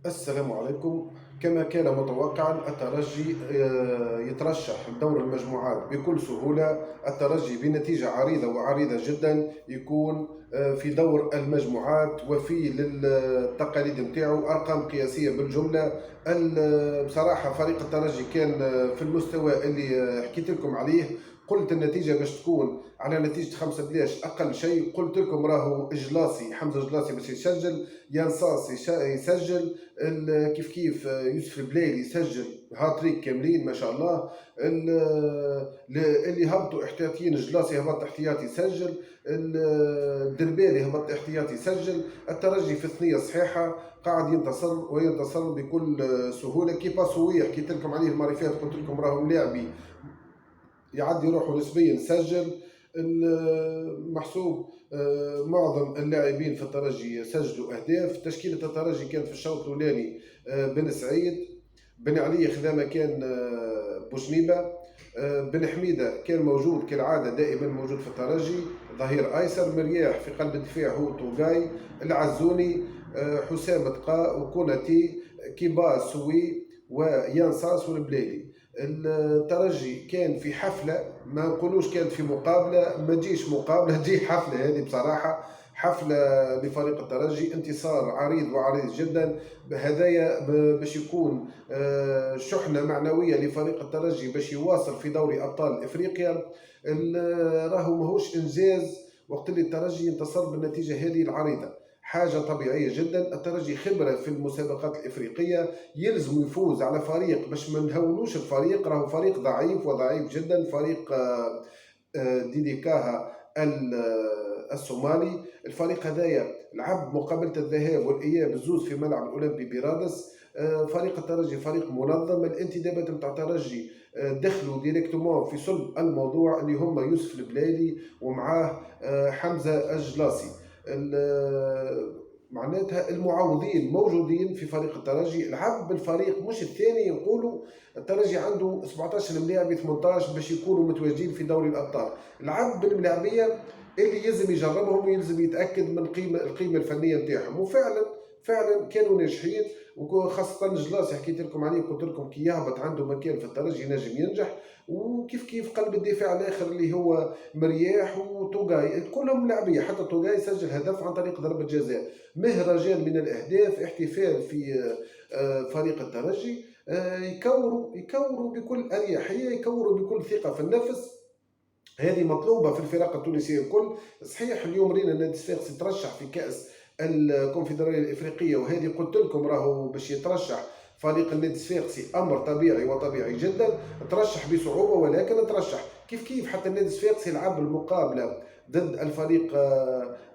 السلام عليكم. كما كان متوقعا الترجي يترشح لدور المجموعات بكل سهولة. الترجي بنتيجة عريضة وعريضة جدا يكون في دور المجموعات، وفي للتقاليد نتاعو أرقام قياسية بالجملة. بصراحة فريق الترجي كان في المستوى اللي حكيت لكم عليه. قلت النتيجة باش تكون على نتيجة 5 بلاش أقل شيء. قلت لكم راهو إجلاسي، حمزة إجلاسي باش يسجل، ينصاص يسجل، كيف كيف يوسف البليلي يسجل هاتريك كاملين ما شاء الله. اللي هبطوا احتياطيين، جلاسي هبط احتياطي يسجل، الدربالي هبط احتياطي يسجل. الترجي في الثنيه الصحيحه قاعد ينتصر وينتصر بكل سهوله. كي باسوي حكيت لكم عليه المره اللي فاتت، قلت لكم راهو لاعبي يعدي روحه نسبيا سجل. المحسوب معظم اللاعبين في الترجي سجلوا اهداف. تشكيله الترجي كانت في الشوط الاولاني بن سعيد، بن علي خذا مكان بوشنيبه، بن حميده كان موجود كالعاده دائما موجود في الترجي ظهير ايسر، مرياح في قلب الدفاع هو توغاي، العزوني، حسام تقا وكوناتي، كيبا سوي ويانساس والبليلي. الترجي كان في حفله، ما نقولوش كانت في مقابله، ما تجيش مقابله تجي حفله. هذه بصراحه حفله لفريق الترجي، انتصار عريض وعريض جدا. هدايا باش يكون شحنه معنويه لفريق الترجي باش يواصل في دوري ابطال افريقيا. راهو ماهوش انجاز وقت اللي الترجي ينتصر بالنتيجه هذه العريضه، حاجه طبيعيه جدا. الترجي خبره في المسابقات الافريقيه، يلزم يفوز على فريق باش ما نهونوش الفريق، راهو فريق ضعيف وضعيف جدا، فريق ديديكاها الصومالي. الفريق هذايا لعب مقابله الذهاب والاياب الزوز في ملعب الاولمبي برادس. فريق الترجي فريق منظم. الانتدابات نتاع الترجي دخلوا ديريكتومون في صلب الموضوع، اللي هم يوسف البلايلي ومعاه حمزه الجلاسي. معناتها المعوضين موجودين في فريق الترجي. لعب بالفريق مش الثاني، يقولوا الترجي عنده 17 ملاعب 18 باش يكونوا متواجدين في دوري الابطال. لعب بالملاعبيه اللي يلزم يجربهم ويلزم يتاكد من القيمه الفنيه نتاعهم، وفعلا فعلا كانوا ناجحين. وخاصه جلاس حكيت لكم عليه، قلت لكم كي يهبط عنده مكان في الترجي نجم ينجح. وكيف كيف قلب الدفاع الاخر اللي هو مرياح وتوغاي كلهم لاعبيه، حتى توغاي سجل هدف عن طريق ضربه جزاء. مهرجان من الاهداف، احتفال في فريق الترجي. يكوروا بكل اريحيه، يكوروا بكل ثقه في النفس. هذه مطلوبه في الفرق التونسيه الكل. صحيح اليوم رينا نادي الصفاقسي ترشح في كاس الكونفدراليه الافريقيه، وهذه قلت لكم راهو باش يترشح فريق النادي الصفاقسي، امر طبيعي وطبيعي جدا. ترشح بصعوبه ولكن ترشح. كيف كيف حتى النادي الصفاقسي لعب المقابله ضد الفريق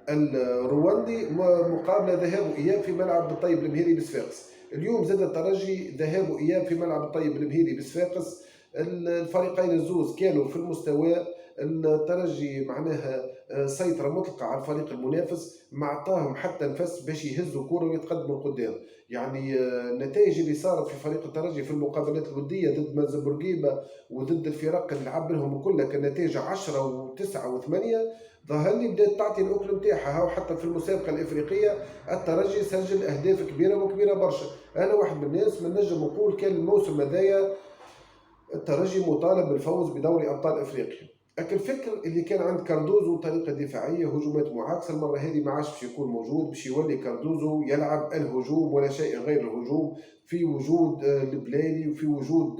الرواندي، مقابله ذهاب واياب في ملعب الطيب المهيري بصفاقس. اليوم زاد الترجي ذهاب واياب في ملعب الطيب المهيري بصفاقس. الفريقين الزوز كانوا في المستوى. الترجي معناها سيطرة مطلقة على الفريق المنافس، ما عطاهم حتى نفس باش يهزوا كرة ويتقدموا قدام. يعني النتائج اللي صارت في فريق الترجي في المقابلات الودية ضد مازن بورقيبة وضد الفرق اللي لعب لهم كلها كان نتائج 10 و9 و8. ظهر لي بدات تعطي الاكل نتاعها. وحتى في المسابقه الافريقيه الترجي سجل اهداف كبيره وكبيره برشا. انا واحد من الناس من نجم نقول كان الموسم هذايا الترجي مطالب بالفوز بدوري ابطال افريقيا. لكن الفكر اللي كان عند كاردوزو طريقه دفاعيه هجومات معاكسه، المره هذه ما عادش باش يكون موجود، باش يولي كاردوزو يلعب الهجوم ولا شيء غير الهجوم، في وجود البليلي، وفي وجود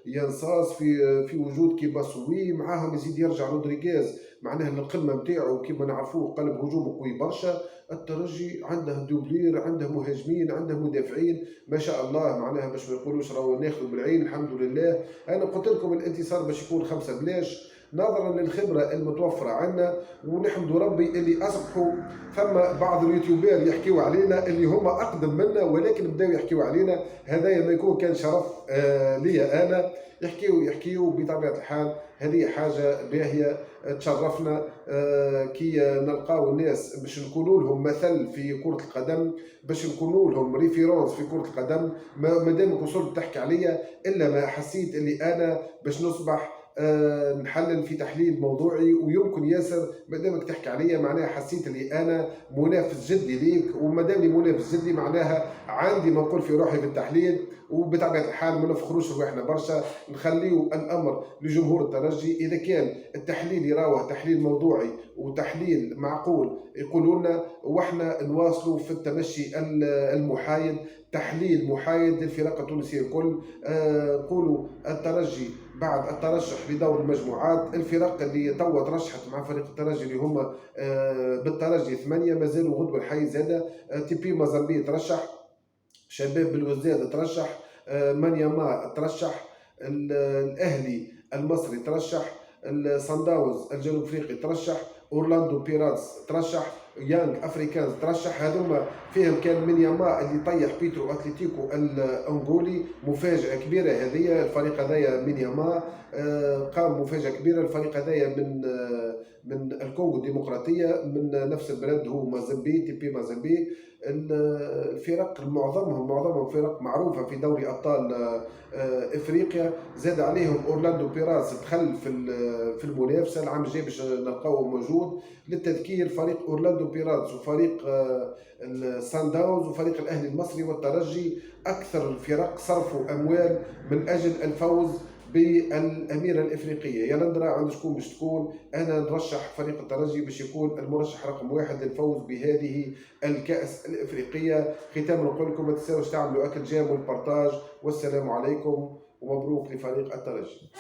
يانساس، في وجود كيباسوي، معاهم يزيد يرجع رودريغيز معناها للقمه نتاعو كيما نعرفوه قلب هجوم قوي برشا. الترجي عنده دوبلير، عنده مهاجمين، عنده مدافعين ما شاء الله، معناها باش ما نقولوش راهو ناخذوا بالعين الحمد لله. انا قلت لكم الانتصار باش يكون 5 بلاش نظرا للخبره المتوفره عندنا. ونحمدوا ربي اللي اصبحوا فما بعض اليوتيوبر يحكيوا علينا اللي هم اقدم منا ولكن بداوا يحكيوا علينا. هذا ما يكون كان شرف ليا انا. يحكيوا بطبيعه الحال، هذه حاجه باهيه تشرفنا. كي نلقاو الناس باش نكونوا لهم مثل في كره القدم، باش نكونوا لهم ريفيرونس في كره القدم. ما دامك وصلت تحكي عليا الا ما حسيت اللي انا باش نصبح نحلل في تحليل موضوعي، ويمكن ياسر مادامك تحكي عليا معناها حسيت اللي انا منافس جدي ليك، وما دامني منافس جدي معناها عندي ما نقول في روحي في التحليل. وبطبيعه الحال ما نفخروش رواحنا برشا، نخليو الامر لجمهور الترجي. اذا كان التحليل يراوه تحليل موضوعي وتحليل معقول يقولوا لنا، واحنا نواصلوا في التمشي المحايد، تحليل محايد للفرق التونسيه الكل. نقولوا الترجي بعد الترشح لدور المجموعات، الفرق اللي توا ترشحت مع فريق الترجي اللي هما بالترجي 8 مازالوا غدوه الحي زاده. تي بي مازامبي ترشح، شباب بالوزداد ترشح، مانياما ترشح، الاهلي المصري ترشح، الصن داونز الجنوب افريقي ترشح، اورلاندو بيراتس ترشح، يانغ افريكانز ترشح. هذوما فيهم كان مانياما اللي طيح بيترو اتليتيكو الانغولي، مفاجاه كبيره هذه. الفريق هذايا مانياما قام مفاجاه كبيره. الفريق هذايا من الكونغو الديمقراطيه، من نفس البلد هو مازامبي، تي بي مازامبي. الفرق معظمهم فرق معروفه في دوري ابطال افريقيا. زاد عليهم اورلاندو بيراس دخل في المنافسه العام الجاي باش نلقاوه موجود. للتذكير فريق اورلاندو بيراس وفريق السان داونز وفريق الاهلي المصري والترجي اكثر الفرق صرفوا اموال من اجل الفوز بالاميره الافريقيه. يا نندرا عند شكون باش تكون؟ انا نرشح فريق الترجي باش يكون المرشح رقم واحد للفوز بهذه الكاس الافريقيه. ختاما نقول لكم ما تنساوش تعملوا اكل جام والبارتاج، والسلام عليكم ومبروك لفريق الترجي.